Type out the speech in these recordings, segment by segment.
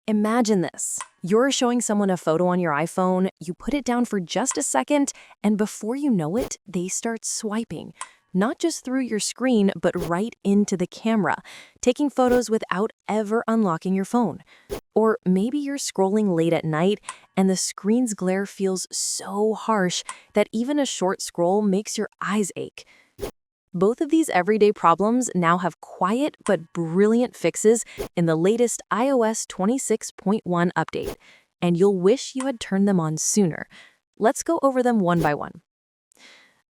Imagine this. You're showing someone a photo on your iPhone, you put it down for just a second, and before you know it, they start swiping. Not just through your screen, but right into the camera, taking photos without ever unlocking your phone. Or maybe you're scrolling late at night and the screen's glare feels so harsh that even a short scroll makes your eyes ache. Both of these everyday problems now have quiet but brilliant fixes in the latest iOS 26.1 update, and you'll wish you had turned them on sooner. Let's go over them one by one.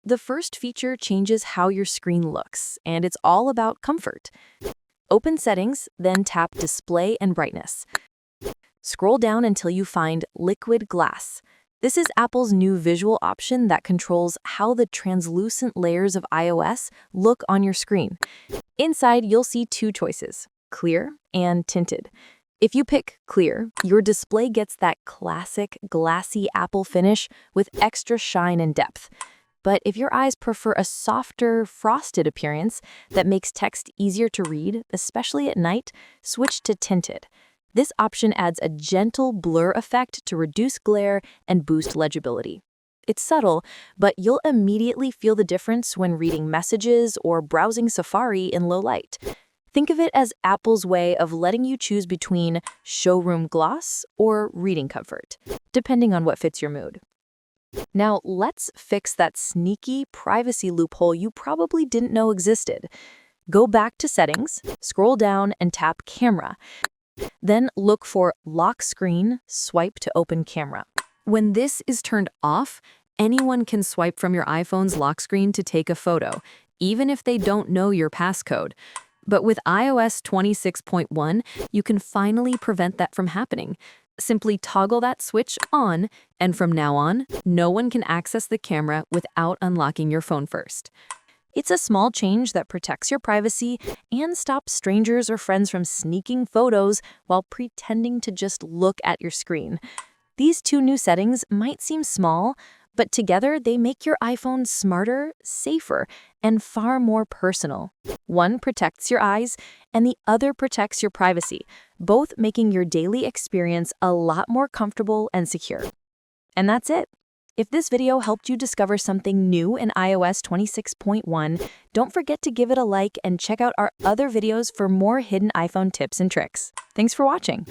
The first feature changes how your screen looks, and it's all about comfort. Open Settings, then tap Display and Brightness. Scroll down until you find Liquid Glass. This is Apple's new visual option that controls how the translucent layers of iOS look on your screen. Inside, you'll see two choices, Clear and Tinted. If you pick Clear, your display gets that classic glassy Apple finish with extra shine and depth. But if your eyes prefer a softer, frosted appearance that makes text easier to read, especially at night, switch to Tinted. This option adds a gentle blur effect to reduce glare and boost legibility. It's subtle, but you'll immediately feel the difference when reading messages or browsing Safari in low light. Think of it as Apple's way of letting you choose between showroom gloss or reading comfort, depending on what fits your mood. Now, let's fix that sneaky privacy loophole you probably didn't know existed. Go back to Settings, scroll down, and tap Camera. Then look for Lock Screen, swipe to open camera. When this is turned off, anyone can swipe from your iPhone's lock screen to take a photo, even if they don't know your passcode. But with iOS 26.1, you can finally prevent that from happening. Simply toggle that switch on, and from now on, no one can access the camera without unlocking your phone first. It's a small change that protects your privacy and stops strangers or friends from sneaking photos while pretending to just look at your screen. These two new settings might seem small, but together they make your iPhone smarter, safer, and far more personal. One protects your eyes, and the other protects your privacy, both making your daily experience a lot more comfortable and secure. And that's it. If this video helped you discover something new in iOS 26.1, don't forget to give it a like and check out our other videos for more hidden iPhone tips and tricks. Thanks for watching.